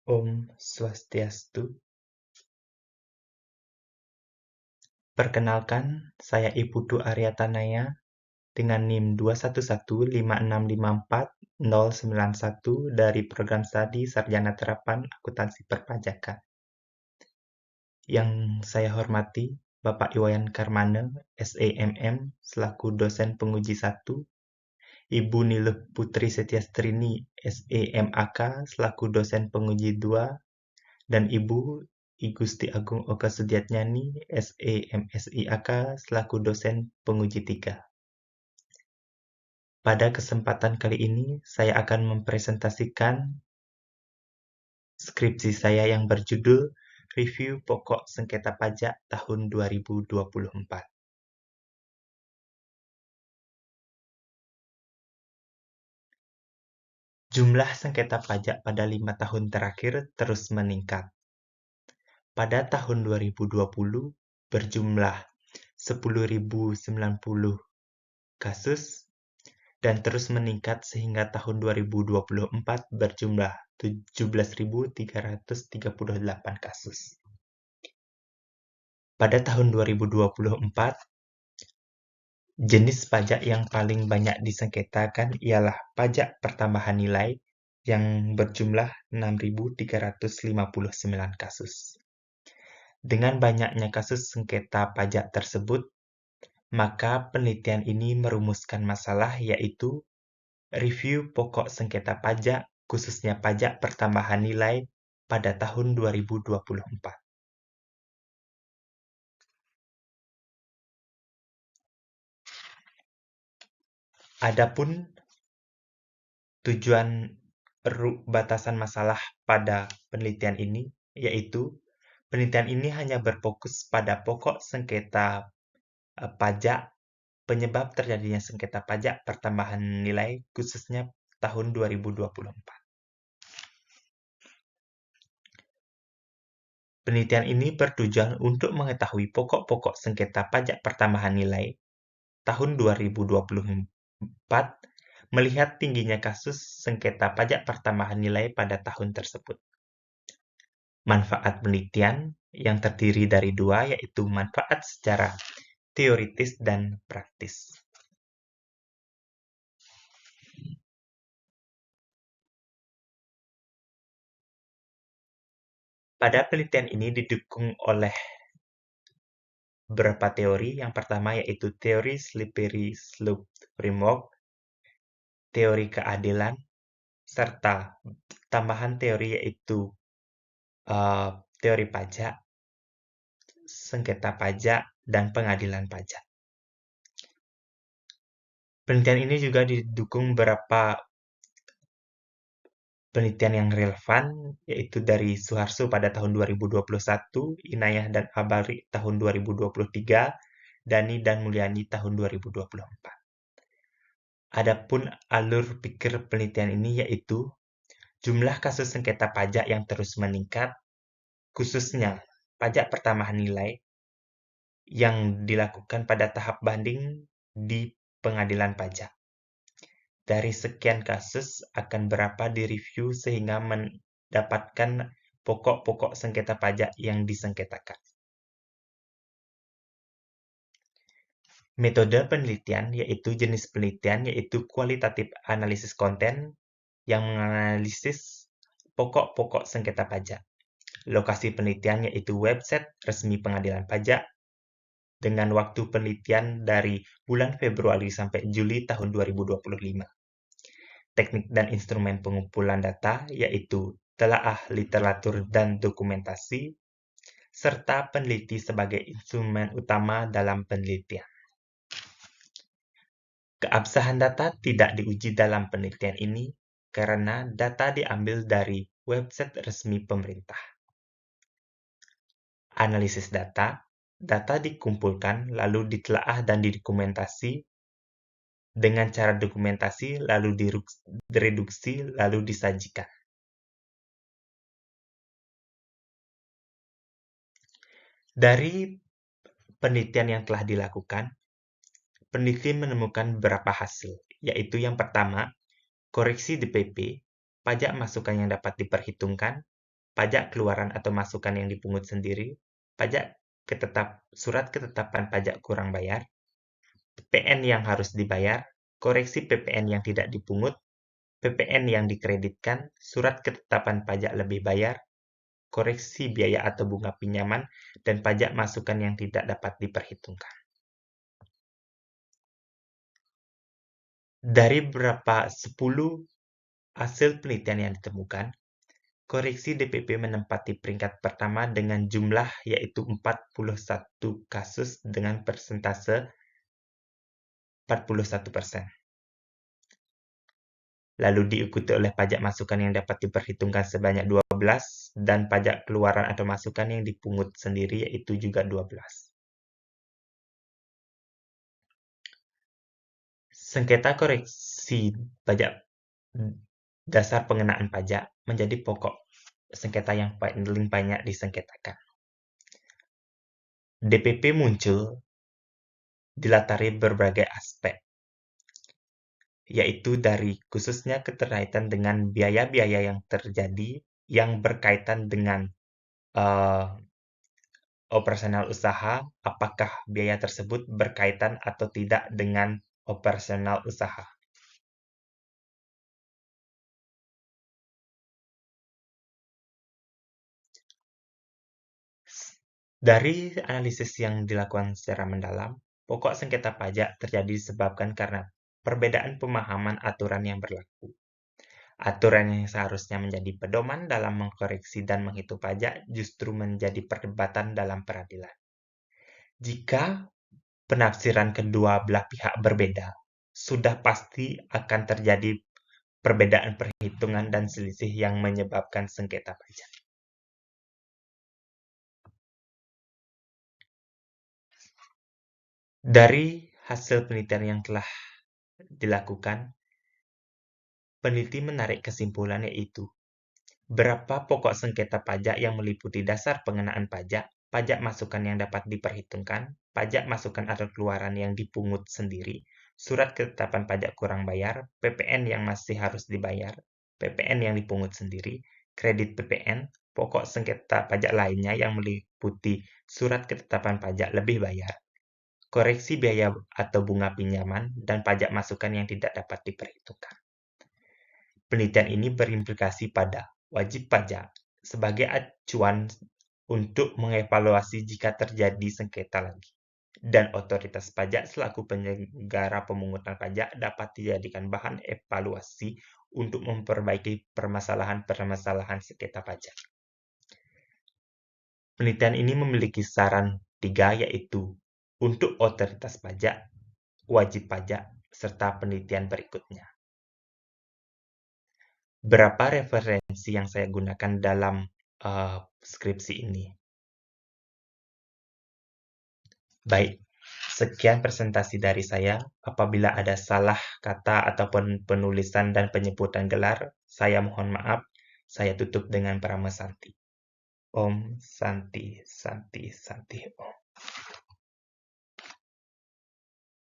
Om Swastiastu. Perkenalkan, saya Ibu Du Aryatanaya dengan NIM 2115654-091 dari Program Studi Sarjana Terapan Akuntansi Perpajakan. Yang saya hormati Bapak Iwayan Karmana, SEMM, selaku dosen penguji 1, Ibu Niluh Putri Setiastrini, SEMAK, selaku dosen penguji 2, dan Ibu I Gusti Agung Oka Sudiatnyani, SEMSIAK, selaku dosen penguji 3. Pada kesempatan kali ini, saya akan mempresentasikan skripsi saya yang berjudul Review Pokok Sengketa Pajak tahun 2024. Jumlah sengketa pajak pada 5 tahun terakhir terus meningkat. Pada tahun 2020 berjumlah 10.090 kasus dan terus meningkat sehingga tahun 2024 berjumlah 17.338 kasus. Pada tahun 2024, jenis pajak yang paling banyak disengketakan ialah pajak pertambahan nilai yang berjumlah 6.359 kasus. Dengan banyaknya kasus sengketa pajak tersebut, maka penelitian ini merumuskan masalah yaitu review pokok sengketa pajak, khususnya pajak pertambahan nilai pada tahun 2024. Adapun tujuan batasan masalah pada penelitian ini, yaitu penelitian ini hanya berfokus pada pokok sengketa pajak, penyebab terjadinya sengketa pajak pertambahan nilai, khususnya tahun 2024. Penelitian ini bertujuan untuk mengetahui pokok-pokok sengketa pajak pertambahan nilai tahun 2024 melihat tingginya kasus sengketa pajak pertambahan nilai pada tahun tersebut. Manfaat penelitian yang terdiri dari dua, yaitu manfaat secara teoritis dan praktis. Pada penelitian ini didukung oleh beberapa teori. Yang pertama yaitu teori Slippery Slope Framework, teori keadilan, serta tambahan teori yaitu teori pajak, sengketa pajak, dan pengadilan pajak. Penelitian ini juga didukung beberapa penelitian yang relevan, yaitu dari Suharso pada tahun 2021, Inayah dan Abari tahun 2023, Dani dan Mulyani tahun 2024. Adapun alur pikir penelitian ini yaitu jumlah kasus sengketa pajak yang terus meningkat, khususnya pajak pertambahan nilai yang dilakukan pada tahap banding di pengadilan pajak. Dari sekian kasus akan berapa direview sehingga mendapatkan pokok-pokok sengketa pajak yang disengketakan. Metode penelitian yaitu jenis penelitian yaitu kualitatif analisis konten yang menganalisis pokok-pokok sengketa pajak. Lokasi penelitian yaitu website resmi pengadilan pajak dengan waktu penelitian dari bulan Februari sampai Juli tahun 2025. Teknik dan instrumen pengumpulan data yaitu telaah literatur dan dokumentasi, serta peneliti sebagai instrumen utama dalam penelitian. Keabsahan data tidak diuji dalam penelitian ini karena data diambil dari website resmi pemerintah. Analisis data, data dikumpulkan lalu ditelaah dan didokumentasi dengan cara dokumentasi lalu direduksi lalu disajikan. Dari penelitian yang telah dilakukan, peneliti menemukan beberapa hasil, yaitu yang pertama, koreksi DPP, pajak masukan yang dapat diperhitungkan, pajak keluaran atau masukan yang dipungut sendiri, surat ketetapan pajak kurang bayar, PPN yang harus dibayar, koreksi PPN yang tidak dipungut, PPN yang dikreditkan, surat ketetapan pajak lebih bayar, koreksi biaya atau bunga pinjaman, dan pajak masukan yang tidak dapat diperhitungkan. Dari beberapa 10 hasil penelitian yang ditemukan, koreksi DPP menempati peringkat pertama dengan jumlah yaitu 41 kasus dengan persentase 41%. Lalu diikuti oleh pajak masukan yang dapat diperhitungkan sebanyak 12 dan pajak keluaran atau masukan yang dipungut sendiri yaitu juga 12. Sengketa koreksi pajak dasar pengenaan pajak menjadi pokok sengketa yang paling banyak disengketakan. DPP muncul dilatari berbagai aspek, yaitu dari khususnya keterkaitan dengan biaya-biaya yang terjadi yang berkaitan dengan operasional usaha, apakah biaya tersebut berkaitan atau tidak dengan operasional usaha. Dari analisis yang dilakukan secara mendalam, pokok sengketa pajak terjadi disebabkan karena perbedaan pemahaman aturan yang berlaku. Aturan yang seharusnya menjadi pedoman dalam mengkoreksi dan menghitung pajak justru menjadi perdebatan dalam peradilan. Jika penafsiran kedua belah pihak berbeda, sudah pasti akan terjadi perbedaan perhitungan dan selisih yang menyebabkan sengketa pajak. Dari hasil penelitian yang telah dilakukan, peneliti menarik kesimpulan yaitu berapa pokok sengketa pajak yang meliputi dasar pengenaan pajak, pajak masukan yang dapat diperhitungkan, pajak masukan atau keluaran yang dipungut sendiri, surat ketetapan pajak kurang bayar, PPN yang masih harus dibayar, PPN yang dipungut sendiri, kredit PPN, pokok sengketa pajak lainnya yang meliputi surat ketetapan pajak lebih bayar, koreksi biaya atau bunga pinjaman, dan pajak masukan yang tidak dapat diperhitungkan. Penelitian ini berimplikasi pada wajib pajak sebagai acuan untuk mengevaluasi jika terjadi sengketa lagi. Dan otoritas pajak selaku penyelenggara pemungutan pajak dapat dijadikan bahan evaluasi untuk memperbaiki permasalahan-permasalahan sengketa pajak. Penelitian ini memiliki saran 3 yaitu untuk otoritas pajak, wajib pajak, serta penelitian berikutnya. Berapa referensi yang saya gunakan dalam skripsi ini? Baik, sekian presentasi dari saya. Apabila ada salah kata ataupun penulisan dan penyebutan gelar, saya mohon maaf. Saya tutup dengan Brahma Santi. Om Santi Santi Santi Om.